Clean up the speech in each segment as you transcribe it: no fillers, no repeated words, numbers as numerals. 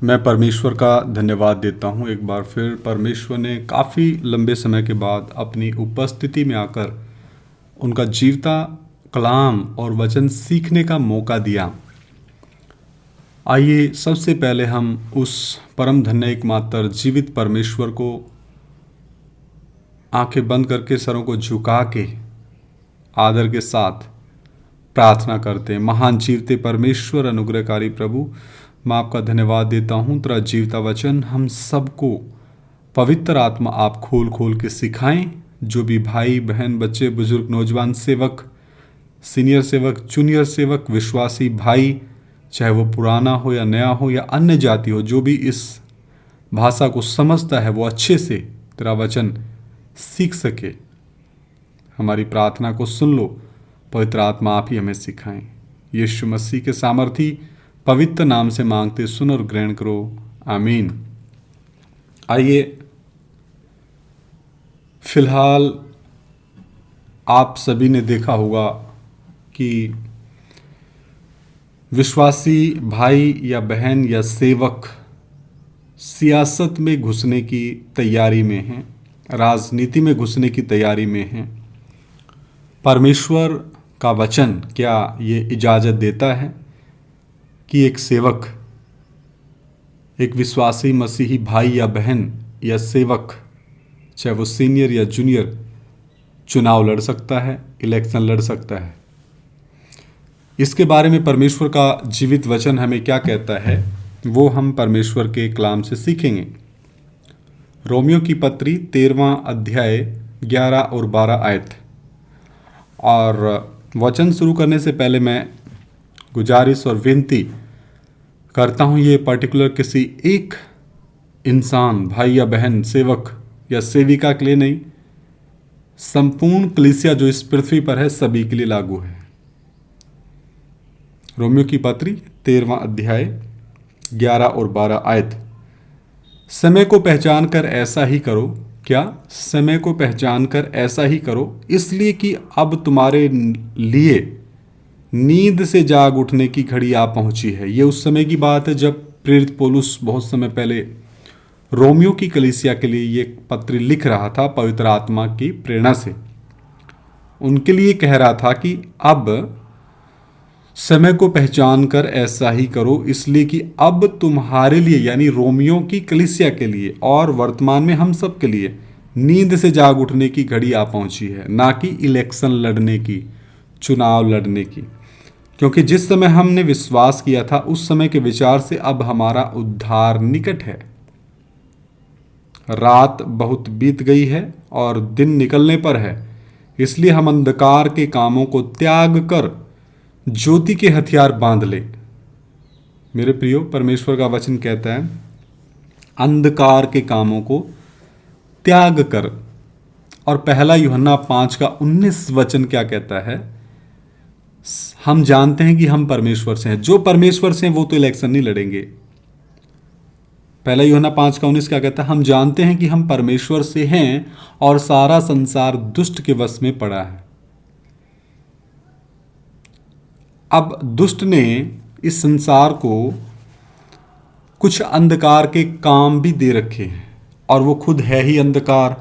मैं परमेश्वर का धन्यवाद देता हूँ। एक बार फिर परमेश्वर ने काफ़ी लंबे समय के बाद अपनी उपस्थिति में आकर उनका जीवता कलाम और वचन सीखने का मौका दिया। आइए सबसे पहले हम उस परम धन्य एकमात्र जीवित परमेश्वर को आंखें बंद करके सरों को झुका के आदर के साथ प्रार्थना करते हैं। महान जीवते परमेश्वर, अनुग्रहकारी प्रभु, मैं आपका धन्यवाद देता हूँ। तेरा जीवता वचन हम सबको पवित्र आत्मा आप खोल खोल के सिखाएं। जो भी भाई बहन, बच्चे, बुजुर्ग, नौजवान, सेवक, सीनियर सेवक, जूनियर सेवक, विश्वासी भाई, चाहे वो पुराना हो या नया हो या अन्य जाति हो, जो भी इस भाषा को समझता है वो अच्छे से तेरा वचन सीख सके। हमारी प्रार्थना को सुन लो। पवित्र आत्मा आप ही हमें सिखाएं। यीशु मसीह के सामर्थी पवित्र नाम से मांगते सुन और ग्रहण करो, आमीन। आइए, फिलहाल आप सभी ने देखा होगा कि विश्वासी भाई या बहन या सेवक सियासत में घुसने की तैयारी में हैं, राजनीति में घुसने की तैयारी में हैं। परमेश्वर का वचन क्या ये इजाज़त देता है कि एक सेवक, एक विश्वासी मसीही भाई या बहन या सेवक, चाहे वो सीनियर या जूनियर, चुनाव लड़ सकता है, इलेक्शन लड़ सकता है? इसके बारे में परमेश्वर का जीवित वचन हमें क्या कहता है, वो हम परमेश्वर के कलाम से सीखेंगे। रोमियो की पत्री 13वां अध्याय 11 और 12 आयत। और वचन शुरू करने से पहले मैं गुजारिश और विनती करता हूँ, ये पर्टिकुलर किसी एक इंसान, भाई या बहन, सेवक या सेविका के लिए नहीं, संपूर्ण कलीसिया जो इस पृथ्वी पर है सभी के लिए लागू है। रोमियो की पत्री 13वां अध्याय 11 और 12 आयत। समय को पहचान कर ऐसा ही करो। क्या? समय को पहचान कर ऐसा ही करो, इसलिए कि अब तुम्हारे लिए नींद से जाग उठने की घड़ी आ पहुंची है। ये उस समय की बात है जब प्रेरित पौलुस बहुत समय पहले रोमियो की कलीसिया के लिए ये पत्र लिख रहा था, पवित्र आत्मा की प्रेरणा से। उनके लिए कह रहा था कि अब समय को पहचान कर ऐसा ही करो, इसलिए कि अब तुम्हारे लिए, यानी रोमियो की कलीसिया के लिए और वर्तमान में हम सब के लिए, नींद से जाग उठने की घड़ी आ पहुंची है, ना कि इलेक्शन लड़ने की, चुनाव लड़ने की। क्योंकि जिस समय हमने विश्वास किया था उस समय के विचार से अब हमारा उद्धार निकट है। रात बहुत बीत गई है और दिन निकलने पर है, इसलिए हम अंधकार के कामों को त्याग कर ज्योति के हथियार बांध ले। मेरे प्रियो, परमेश्वर का वचन कहता है अंधकार के कामों को त्याग कर। और पहला यूहन्ना 5:19 वचन क्या कहता है? हम जानते हैं कि हम परमेश्वर से हैं। जो परमेश्वर से हैं वो तो इलेक्शन नहीं लड़ेंगे। पहला यूहन्ना 5:19 क्या कहता है? हम जानते हैं कि हम परमेश्वर से हैं और सारा संसार दुष्ट के वश में पड़ा है। अब दुष्ट ने इस संसार को कुछ अंधकार के काम भी दे रखे हैं, और वो खुद है ही अंधकार,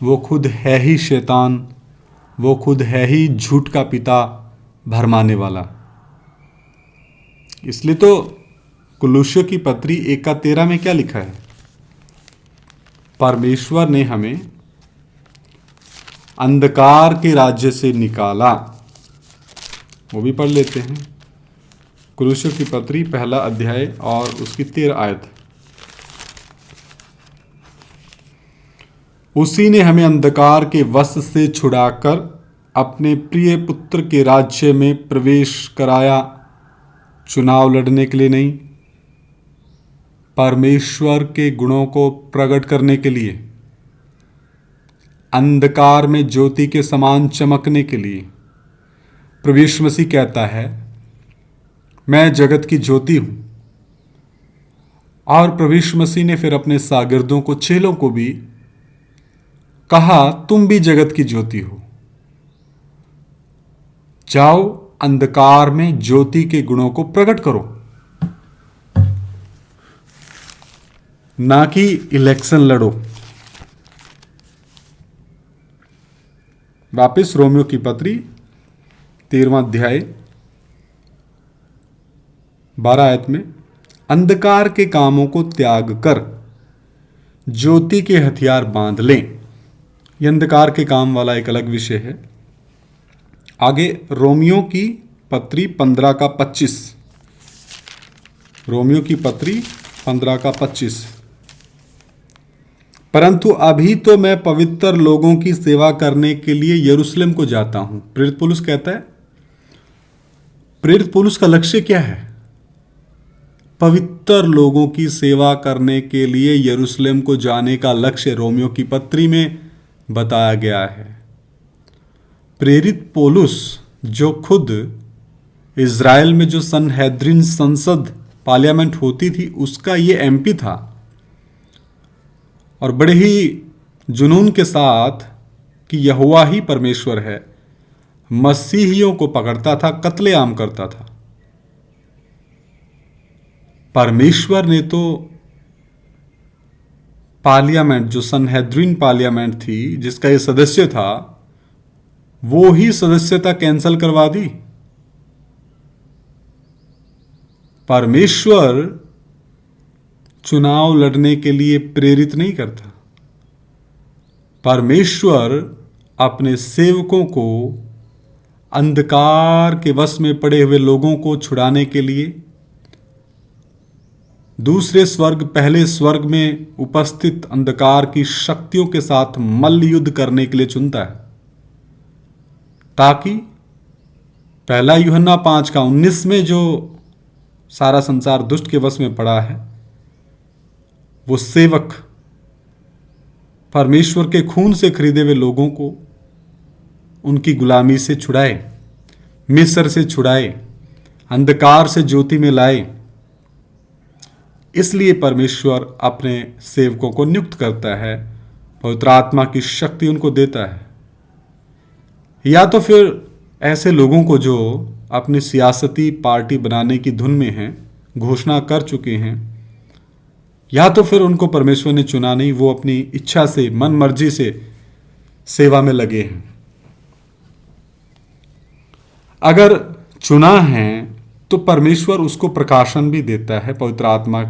वो खुद है ही शैतान, वो खुद है ही झूठ का पिता, भरमाने वाला। इसलिए तो कुलुस्सियों की पत्री 1:13 में क्या लिखा है? परमेश्वर ने हमें अंधकार के राज्य से निकाला। वो भी पढ़ लेते हैं। कुलुस्सियों की पत्री 1 अध्याय और उसकी 13 आयत। उसी ने हमें अंधकार के वश से छुड़ाकर अपने प्रिय पुत्र के राज्य में प्रवेश कराया, चुनाव लड़ने के लिए नहीं, परमेश्वर के गुणों को प्रकट करने के लिए, अंधकार में ज्योति के समान चमकने के लिए। प्रभु यीशु मसीह कहता है मैं जगत की ज्योति हूं। और प्रभु यीशु मसीह ने फिर अपने शागिर्दों को, चेलों को भी कहा तुम भी जगत की ज्योति हो। जाओ अंधकार में ज्योति के गुणों को प्रकट करो। ना कि इलेक्शन लड़ो। वापिस रोमियो की पत्री 13वां अध्याय 12 आयत में, अंधकार के कामों को त्याग कर ज्योति के हथियार बांध लें। यह अंधकार के काम वाला एक अलग विषय है। आगे रोमियो की पत्री 15 का 25, रोमियो की पत्री 15 का 25, परंतु अभी तो मैं पवित्र लोगों की सेवा करने के लिए यरूशलेम को जाता हूं। प्रेरित पौलुस कहता है, प्रेरित पौलुस का लक्ष्य क्या है? पवित्र लोगों की सेवा करने के लिए यरूशलेम को जाने का लक्ष्य रोमियो की पत्री में बताया गया है। प्रेरित पौलुस जो खुद इज़राइल में जो सनहेद्रिन संसद पार्लियामेंट होती थी उसका ये एमपी था, और बड़े ही जुनून के साथ कि यहोवा ही परमेश्वर है, मसीहियों को पकड़ता था, कत्लेआम करता था। परमेश्वर ने तो पार्लियामेंट, जो सनहेद्रिन पार्लियामेंट थी जिसका ये सदस्य था, वो ही सदस्यता कैंसिल करवा दी। परमेश्वर चुनाव लड़ने के लिए प्रेरित नहीं करता। परमेश्वर अपने सेवकों को अंधकार के वश में पड़े हुए लोगों को छुड़ाने के लिए दूसरे स्वर्ग, पहले स्वर्ग में उपस्थित अंधकार की शक्तियों के साथ मल्ल युद्ध करने के लिए चुनता है, ताकि पहला यूहन्ना 5 का 19 में जो सारा संसार दुष्ट के वश में पड़ा है, वो सेवक परमेश्वर के खून से खरीदे हुए लोगों को उनकी गुलामी से छुड़ाए, मिस्र से छुड़ाए, अंधकार से ज्योति में लाए। इसलिए परमेश्वर अपने सेवकों को नियुक्त करता है, पवित्र आत्मा की शक्ति उनको देता है। या तो फिर ऐसे लोगों को जो अपनी सियासती पार्टी बनाने की धुन में हैं, घोषणा कर चुके हैं, या तो फिर उनको परमेश्वर ने चुना नहीं, वो अपनी इच्छा से, मन मर्जी से सेवा में लगे हैं। अगर चुना है तो परमेश्वर उसको प्रकाशन भी देता है, पवित्र आत्मा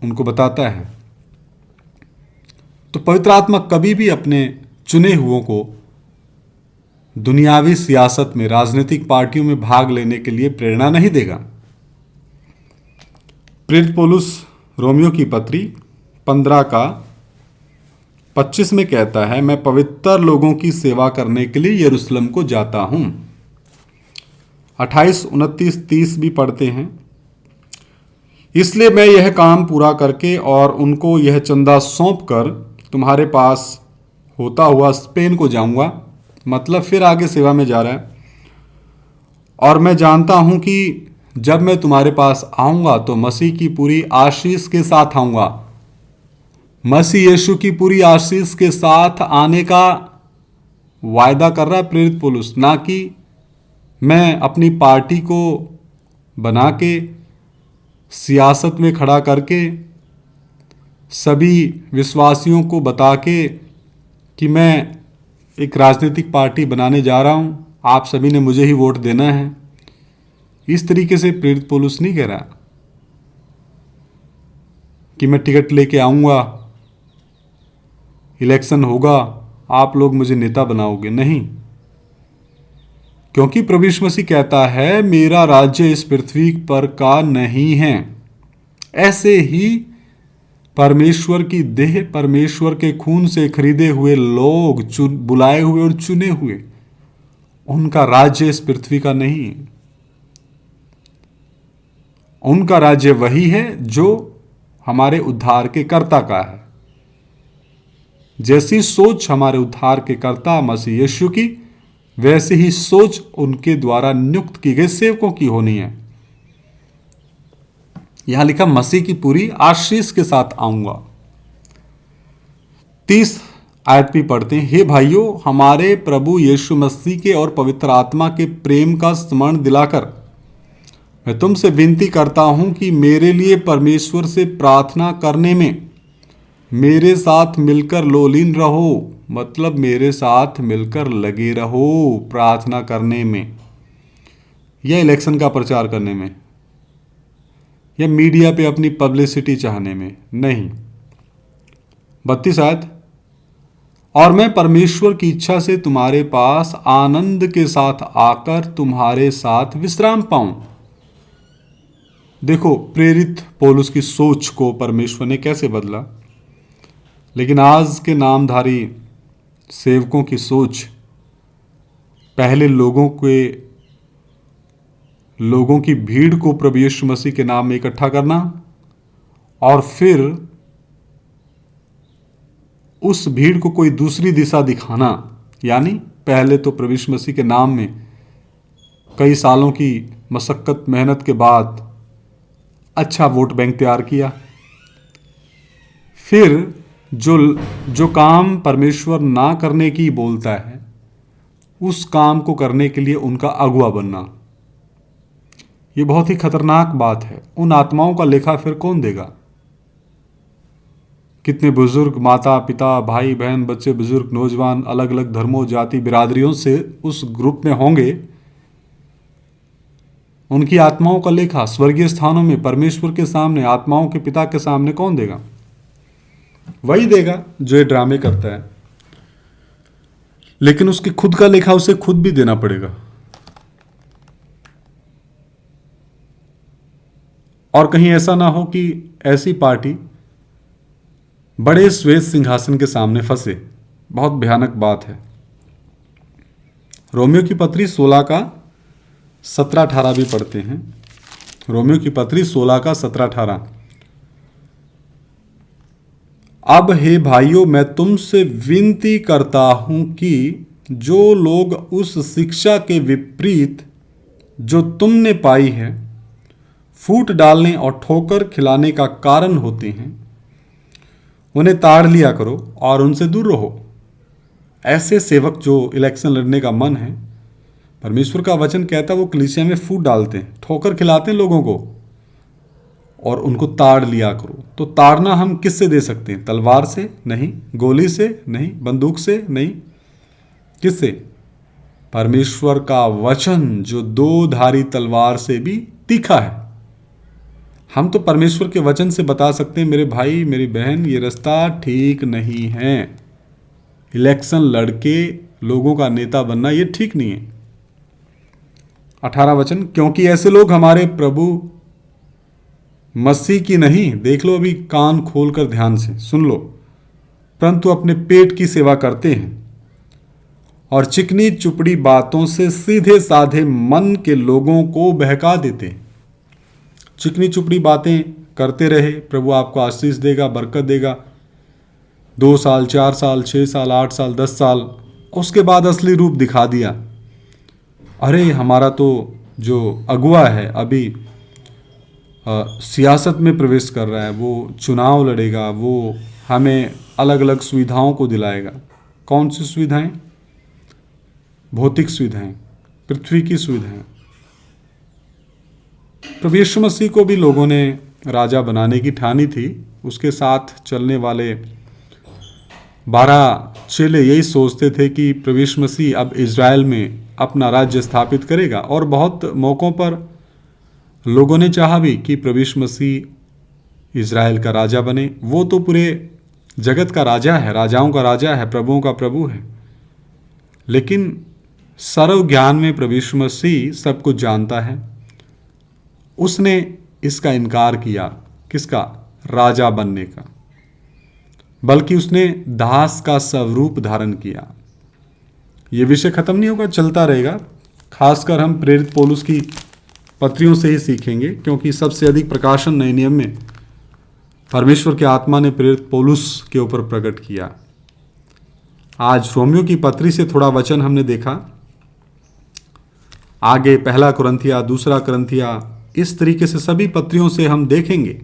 उनको बताता है। तो पवित्र आत्मा कभी भी अपने चुने हुओं को दुनियावी सियासत में, राजनीतिक पार्टियों में भाग लेने के लिए प्रेरणा नहीं देगा। प्रेरित पौलुस रोमियो की पत्री 15 का 25 में कहता है, मैं पवित्र लोगों की सेवा करने के लिए यरूशलेम को जाता हूं। 28, 29, 30 भी पढ़ते हैं, इसलिए मैं यह काम पूरा करके और उनको यह चंदा सौंप कर तुम्हारे पास होता हुआ स्पेन को जाऊंगा। मतलब फिर आगे सेवा में जा रहा है। और मैं जानता हूं कि जब मैं तुम्हारे पास आऊंगा तो मसीह की पूरी आशीष के साथ आऊंगा। मसीह यीशु की पूरी आशीष के साथ आने का वायदा कर रहा है प्रेरित पौलुस, ना कि मैं अपनी पार्टी को बना के, सियासत में खड़ा करके, सभी विश्वासियों को बता के कि मैं एक राजनीतिक पार्टी बनाने जा रहा हूं, आप सभी ने मुझे ही वोट देना है। इस तरीके से प्रेरित पौलुस नहीं कह रहा कि मैं टिकट लेके आऊंगा, इलेक्शन होगा, आप लोग मुझे नेता बनाओगे। नहीं, क्योंकि प्रभु यीशु मसीह कहता है, मेरा राज्य इस पृथ्वी पर का नहीं है। ऐसे ही परमेश्वर की देह, परमेश्वर के खून से खरीदे हुए लोग, बुलाए हुए और चुने हुए, उनका राज्य इस पृथ्वी का नहीं है। उनका राज्य वही है जो हमारे उद्धार के कर्ता का है। जैसी सोच हमारे उद्धार के कर्ता मसीह यीशु की, वैसे ही सोच उनके द्वारा नियुक्त की गए सेवकों की होनी है। यहां लिखा, मसीह की पूरी आशीष के साथ आऊंगा। 30 आयत भी पढ़ते हैं, हे भाइयों, हमारे प्रभु यीशु मसीह के और पवित्र आत्मा के प्रेम का स्मरण दिलाकर मैं तुमसे विनती करता हूं कि मेरे लिए परमेश्वर से प्रार्थना करने में मेरे साथ मिलकर लोलीन रहो, मतलब मेरे साथ मिलकर लगे रहो प्रार्थना करने में या इलेक्शन का प्रचार करने में या मीडिया पे अपनी पब्लिसिटी चाहने में नहीं। 32 आयत, और मैं परमेश्वर की इच्छा से तुम्हारे पास आनंद के साथ आकर तुम्हारे साथ विश्राम पाऊं। देखो प्रेरित पौलुस की सोच को परमेश्वर ने कैसे बदला, लेकिन आज के नामधारी सेवकों की सोच पहले लोगों की भीड़ को प्रभु यीशु मसीह के नाम में इकट्ठा करना और फिर उस भीड़ को कोई दूसरी दिशा दिखाना। यानी पहले तो प्रभु यीशु मसीह के नाम में कई सालों की मशक्कत मेहनत के बाद अच्छा वोट बैंक तैयार किया, फिर जो काम परमेश्वर ना करने की बोलता है उस काम को करने के लिए उनका अगुवा बनना, ये बहुत ही खतरनाक बात है। उन आत्माओं का लेखा फिर कौन देगा? कितने बुजुर्ग माता पिता भाई बहन बच्चे बुजुर्ग नौजवान अलग अलग धर्मों जाति बिरादरियों से उस ग्रुप में होंगे, उनकी आत्माओं का लेखा स्वर्गीय स्थानों में परमेश्वर के सामने आत्माओं के पिता के सामने कौन देगा? वही देगा जो ये ड्रामे करता है, लेकिन उसकी खुद का लेखा उसे खुद भी देना पड़ेगा। और कहीं ऐसा ना हो कि ऐसी पार्टी बड़े श्वेत सिंहासन के सामने फंसे। बहुत भयानक बात है। रोमियो की पत्री 16 का 17-18 भी पढ़ते हैं। रोमियो की पत्री 16 का 17-18, अब हे भाइयों मैं तुमसे विनती करता हूं कि जो लोग उस शिक्षा के विपरीत जो तुमने पाई है फूट डालने और ठोकर खिलाने का कारण होते हैं, उन्हें ताड़ लिया करो और उनसे दूर रहो। ऐसे सेवक जो इलेक्शन लड़ने का मन है, परमेश्वर का वचन कहता है वो कलीसिया में फूट डालते हैं, ठोकर खिलाते हैं लोगों को और उनको ताड़ लिया करो। तो ताड़ना हम किससे दे सकते हैं? तलवार से नहीं, गोली से नहीं, बंदूक से नहीं, किससे? परमेश्वर का वचन जो दो धारी तलवार से भी तीखा है। हम तो परमेश्वर के वचन से बता सकते हैं मेरे भाई मेरी बहन ये रास्ता ठीक नहीं है, इलेक्शन लड़के लोगों का नेता बनना ये ठीक नहीं है। 18 वचन, क्योंकि ऐसे लोग हमारे प्रभु मसीह की नहीं, देख लो अभी कान खोलकर ध्यान से सुन लो, परंतु अपने पेट की सेवा करते हैं और चिकनी चुपड़ी बातों से सीधे साधे मन के लोगों को बहका देते हैं। चिकनी चुपड़ी बातें करते रहे, प्रभु आपको आशीष देगा, बरकत देगा, 2 साल 4 साल 6 साल 8 साल 10 साल, उसके बाद असली रूप दिखा दिया। अरे हमारा तो जो अगुआ है अभी सियासत में प्रवेश कर रहा है, वो चुनाव लड़ेगा, वो हमें अलग अलग सुविधाओं को दिलाएगा। कौन सी सुविधाएं? भौतिक सुविधाएं, पृथ्वी की सुविधाएं। प्रभु यीशु मसीह को भी लोगों ने राजा बनाने की ठानी थी। उसके साथ चलने वाले 12 चेले यही सोचते थे कि प्रभु यीशु मसीह अब इज़राइल में अपना राज्य स्थापित करेगा, और बहुत मौक़ों पर लोगों ने चाहा भी कि प्रभु यीशु मसीह इज़राइल का राजा बने। वो तो पूरे जगत का राजा है, राजाओं का राजा है, प्रभुओं का प्रभु है। लेकिन सर्व ज्ञान में प्रभु यीशु मसीह सब कुछ जानता है। उसने इसका इनकार किया, किसका? राजा बनने का, बल्कि उसने दास का स्वरूप धारण किया। ये विषय खत्म नहीं होगा, चलता रहेगा। खासकर हम प्रेरित पौलुस की पत्रियों से ही सीखेंगे, क्योंकि सबसे अधिक प्रकाशन नए नियम में परमेश्वर के आत्मा ने प्रेरित पौलुस के ऊपर प्रकट किया। आज रोमियो की पत्री से थोड़ा वचन हमने देखा, आगे 1 कुरिन्थिया 2 कुरिन्थिया, इस तरीके से सभी पत्रियों से हम देखेंगे।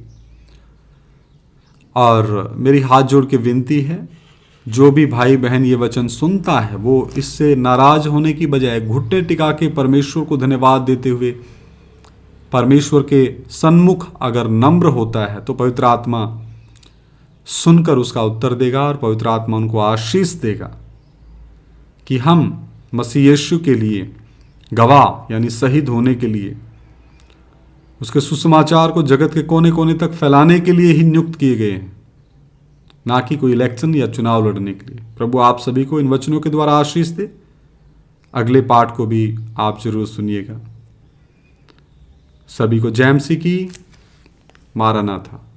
और मेरी हाथ जोड़ के विनती है, जो भी भाई बहन ये वचन सुनता है वो इससे नाराज होने की बजाय घुटने टिका के परमेश्वर को धन्यवाद देते हुए परमेश्वर के सन्मुख अगर नम्र होता है तो पवित्र आत्मा सुनकर उसका उत्तर देगा और पवित्र आत्मा उनको आशीष देगा कि हम मसीह यीशु के लिए गवाह यानी शहीद होने के लिए, उसके सुसमाचार को जगत के कोने कोने तक फैलाने के लिए ही नियुक्त किए गए हैं, ना कि कोई इलेक्शन या चुनाव लड़ने के लिए। प्रभु आप सभी को इन वचनों के द्वारा आशीष दे। अगले पाठ को भी आप जरूर सुनिएगा। सभी को जय मसीह की। मारानाथा।